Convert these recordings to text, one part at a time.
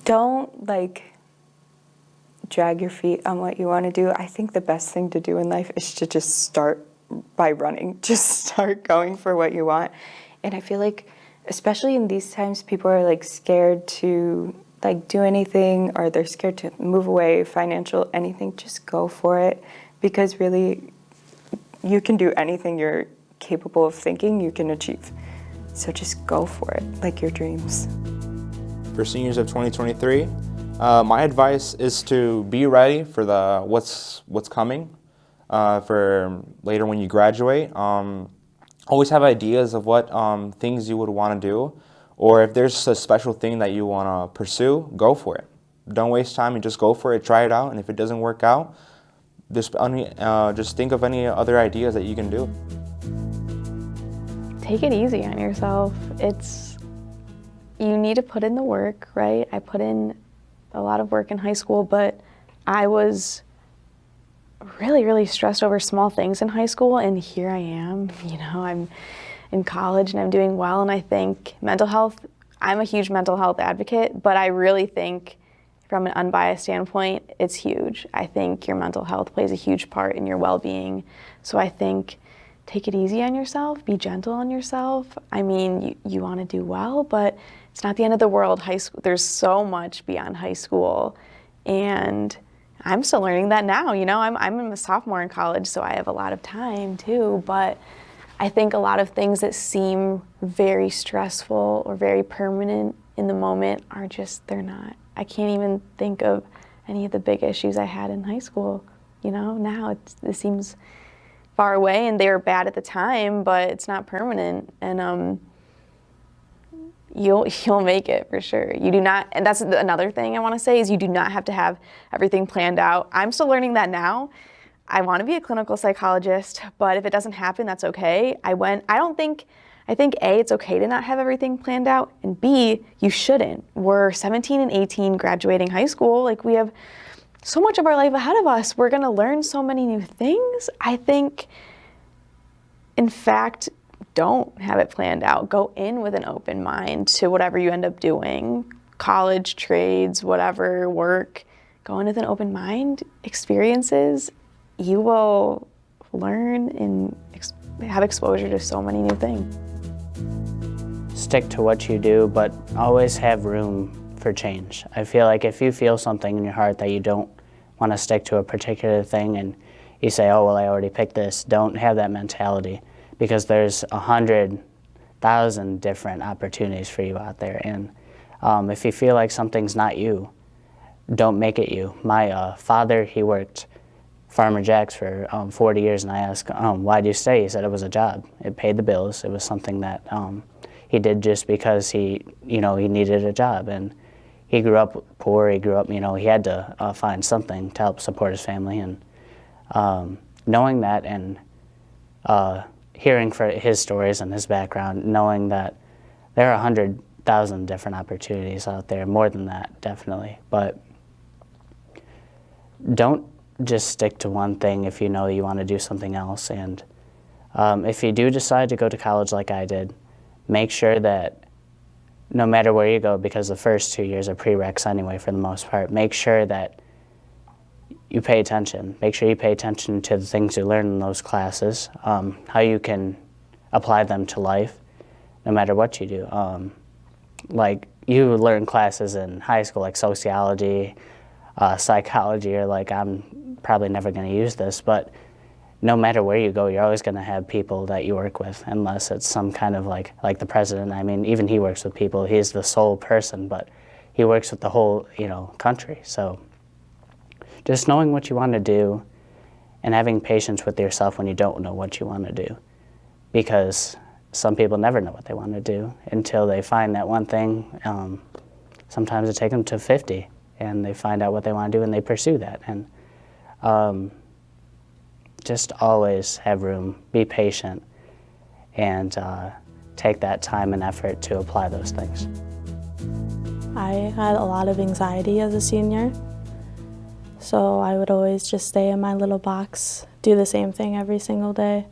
don't drag your feet on what you want to do. I think the best thing to do in life is to just start by running. Just start going for what you want. And I feel like, especially in these times, people are scared to do anything, or they're scared to move away, financial, anything. Just go for it, because really you can do anything you're capable of thinking you can achieve. So just go for it, like your dreams. For seniors of 2023, my advice is to be ready for what's coming for later when you graduate. Always have ideas of what things you would want to do, or if there's a special thing that you want to pursue, go for it. Don't waste time, and just go for it, try it out, and if it doesn't work out, just think of any other ideas that you can do. Take it easy on yourself. You need to put in the work, right? I put in a lot of work in high school, but I was really, really stressed over small things in high school, and here I am, I'm in college and I'm doing well, and I think mental health, I'm a huge mental health advocate, but I really think from an unbiased standpoint, it's huge. I think your mental health plays a huge part in your well-being, so I think take it easy on yourself, be gentle on yourself. I mean, you want to do well, but it's not the end of the world. High school, there's so much beyond high school, and I'm still learning that now. I'm a sophomore in college, so I have a lot of time too, but I think a lot of things that seem very stressful or very permanent in the moment are just, they're not. I can't even think of any of the big issues I had in high school. Now it seems far away, and they were bad at the time, but it's not permanent, and you'll make it for sure. You do not, and that's another thing I want to say, is you do not have to have everything planned out. I'm still learning that now. I want to be a clinical psychologist, but if it doesn't happen, that's okay. I think A, it's okay to not have everything planned out, and B, you shouldn't. We're 17 and 18 graduating high school. We have so much of our life ahead of us. We're gonna learn so many new things. I think, in fact, don't have it planned out. Go in with an open mind to whatever you end up doing, college, trades, whatever, work. Go in with an open mind, experiences. You will learn and have exposure to so many new things. Stick to what you do, but always have room for change. I feel like if you feel something in your heart that you don't want to stick to a particular thing, and you say, oh, well, I already picked this, don't have that mentality, because there's 100,000 different opportunities for you out there. And if you feel like something's not you, don't make it you. My father, he worked Farmer Jack's for 40 years, and I asked, why'd you stay? He said it was a job. It paid the bills. It was something that he did just because he needed a job. And he grew up poor. He grew up, he had to find something to help support his family. And knowing that, and hearing for his stories and his background, knowing that there are 100,000 different opportunities out there, more than that, definitely. But don't just stick to one thing if you know you want to do something else. And if you do decide to go to college like I did, make sure that no matter where you go, because the first 2 years are prereqs anyway for the most part, make sure that you pay attention. Make sure you pay attention to the things you learn in those classes, how you can apply them to life, no matter what you do. Like, you learn classes in high school like sociology, psychology, or I'm probably never going to use this, but no matter where you go, you're always going to have people that you work with, unless it's some kind of like the president. I mean, even he works with people. He's the sole person, but he works with the whole, country. So just knowing what you want to do and having patience with yourself when you don't know what you want to do, because some people never know what they want to do until they find that one thing. Sometimes it takes them to 50, and they find out what they want to do, and they pursue that. And just always have room, be patient, and take that time and effort to apply those things. I had a lot of anxiety as a senior, so I would always just stay in my little box, do the same thing every single day.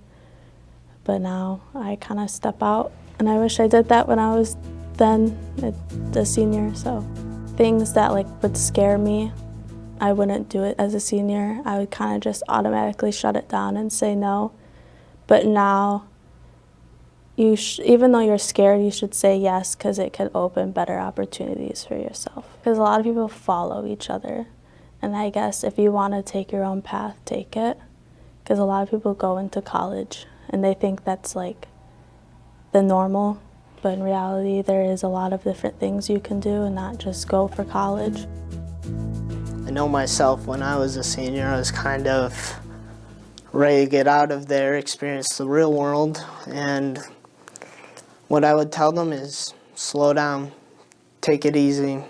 But now I kind of step out, and I wish I did that when I was then a senior. So things that like would scare me, I wouldn't do it as a senior. I would kind of just automatically shut it down and say no. But now, even though you're scared, you should say yes, because it could open better opportunities for yourself. Because a lot of people follow each other. And I guess if you want to take your own path, take it. Because a lot of people go into college and they think that's like the normal. But in reality, there is a lot of different things you can do and not just go for college. I know myself, when I was a senior, I was kind of ready to get out of there, experience the real world, and what I would tell them is slow down, take it easy.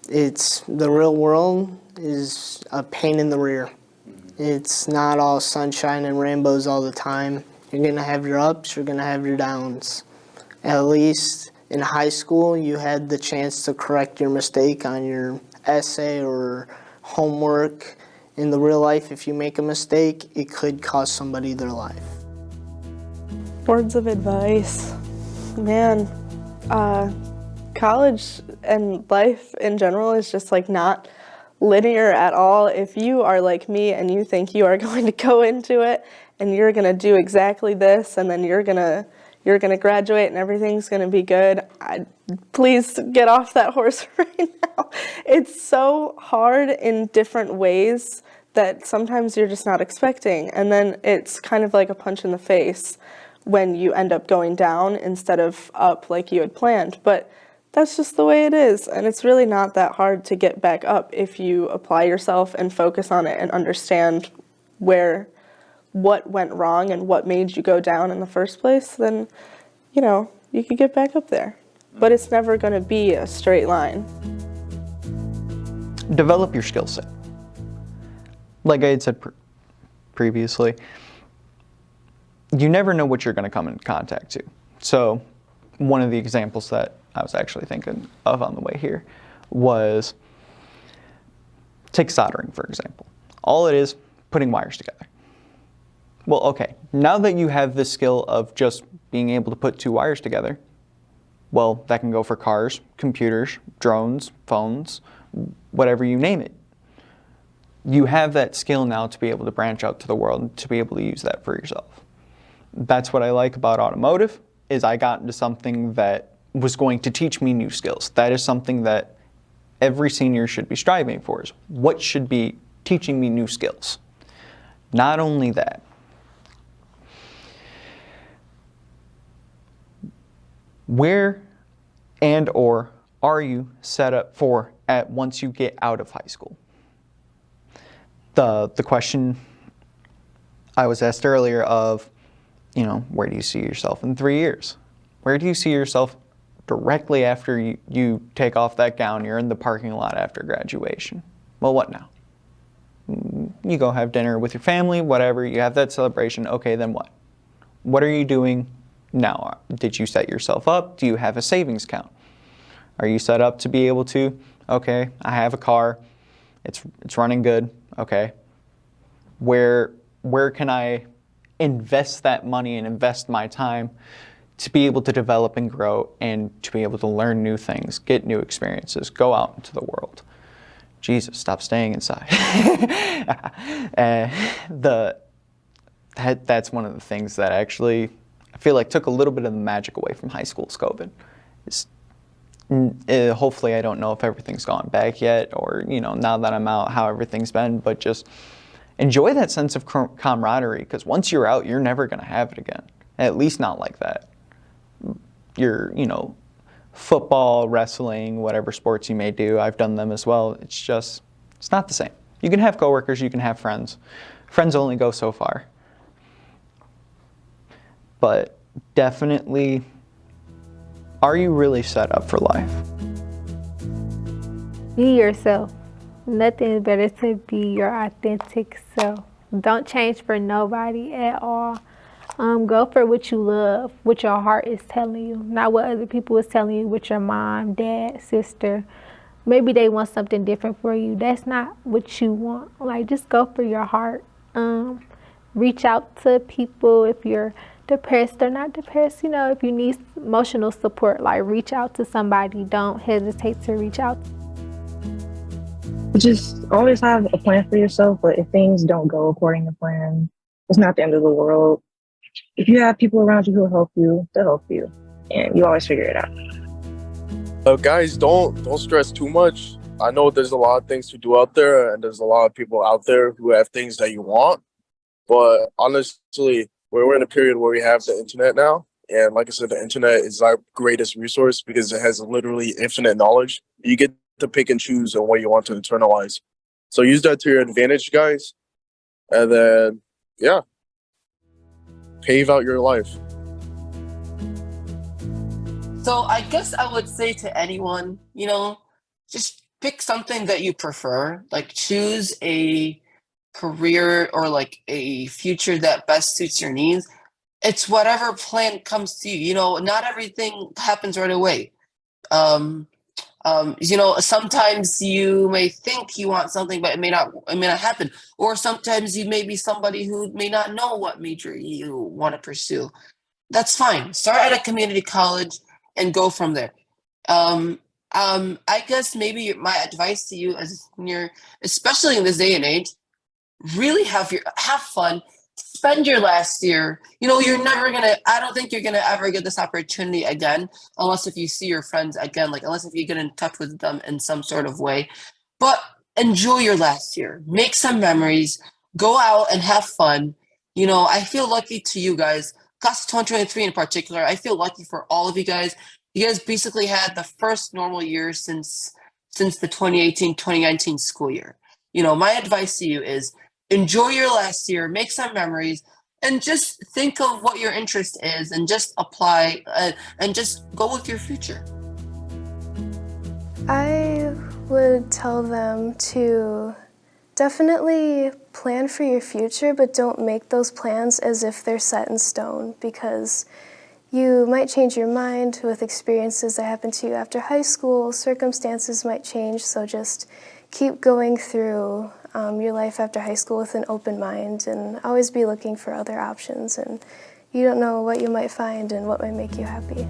The real world is a pain in the rear. It's not all sunshine and rainbows all the time. You're gonna have your ups, you're gonna have your downs. At least in high school, you had the chance to correct your mistake on your essay or homework. In the real life, if you make a mistake, it could cost somebody their life. Words of advice. Man, college and life in general is just like not linear at all. If you are like me and you think you are going to go into it and you're going to do exactly this and then you're going to graduate and everything's going to be good, please get off that horse right now. It's so hard in different ways that sometimes you're just not expecting. And then it's kind of like a punch in the face when you end up going down instead of up like you had planned. But that's just the way it is. And it's really not that hard to get back up if you apply yourself and focus on it and understand what went wrong and what made you go down in the first place. Then, you could get back up there. But it's never going to be a straight line. Develop your skill set. Like I had said previously, you never know what you're going to come in contact to. So one of the examples that I was actually thinking of on the way here was, take soldering, for example. All it is, putting wires together. Well, okay, now that you have the skill of just being able to put two wires together, well, that can go for cars, computers, drones, phones, whatever you name it. You have that skill now to be able to branch out to the world and to be able to use that for yourself. That's what I like about automotive, is I got into something that was going to teach me new skills. That is something that every senior should be striving for, is what should be teaching me new skills. Not only that, where and or are you set up for once you get out of high school? The question I was asked earlier of, where do you see yourself in 3 years? Where do you see yourself directly after you take off that gown, you're in the parking lot after graduation? Well, what now? You go have dinner with your family, whatever, you have that celebration, okay, then what? What are you doing now? Did you set yourself up? Do you have a savings account? Are you set up to be able to, okay, I have a car, it's running good, okay. Where can I invest that money and invest my time to be able to develop and grow and to be able to learn new things, get new experiences, go out into the world? Jesus, stop staying inside. That's one of the things that actually I feel like took a little bit of the magic away from high school's COVID. Hopefully, I don't know if everything's gone back yet, or now that I'm out, how everything's been, but just enjoy that sense of camaraderie, because once you're out, you're never going to have it again. At least not like that. Football, wrestling, whatever sports you may do, I've done them as well. It's not the same. You can have coworkers, you can have friends. Friends only go so far. But definitely, are you really set up for life? Be yourself. Nothing is better to be your authentic self. Don't change for nobody at all. Go for what you love, what your heart is telling you, not what other people is telling you, what your mom, dad, sister. Maybe they want something different for you. That's not what you want. Like, just go for your heart. Reach out to people if you're depressed or not depressed. If you need emotional support, like, reach out to somebody. Don't hesitate to reach out. Just always have a plan for yourself, but if things don't go according to plan, it's not the end of the world. If you have people around you who will help you, they'll help you, and you always figure it out. Guys, don't stress too much. I know there's a lot of things to do out there, and there's a lot of people out there who have things that you want. But honestly, we're in a period where we have the internet now, and like I said, the internet is our greatest resource because it has literally infinite knowledge. You get to pick and choose on what you want to internalize. So use that to your advantage, guys, and then yeah, pave out your life. So I guess I would say to anyone, just pick something that you prefer. Like choose a career or like a future that best suits your needs. It's whatever plan comes to you. Not everything happens right away. Sometimes you may think you want something, but it may not happen. Or sometimes you may be somebody who may not know what major you want to pursue. That's fine. Start at a community college and go from there. I guess maybe my advice to you as a senior, especially in this day and age, really have fun. Spend your last year. You're never gonna. I don't think you're gonna ever get this opportunity again, unless if you see your friends again. Like unless if you get in touch with them in some sort of way. But enjoy your last year. Make some memories. Go out and have fun. I feel lucky to you guys. Class of 2023 in particular. I feel lucky for all of you guys. You guys basically had the first normal year since the 2018-2019 school year. My advice to you is enjoy your last year, make some memories, and just think of what your interest is and just apply and just go with your future. I would tell them to definitely plan for your future, but don't make those plans as if they're set in stone, because you might change your mind with experiences that happen to you after high school. Circumstances might change, so just keep going through your life after high school with an open mind and always be looking for other options. And you don't know what you might find and what might make you happy.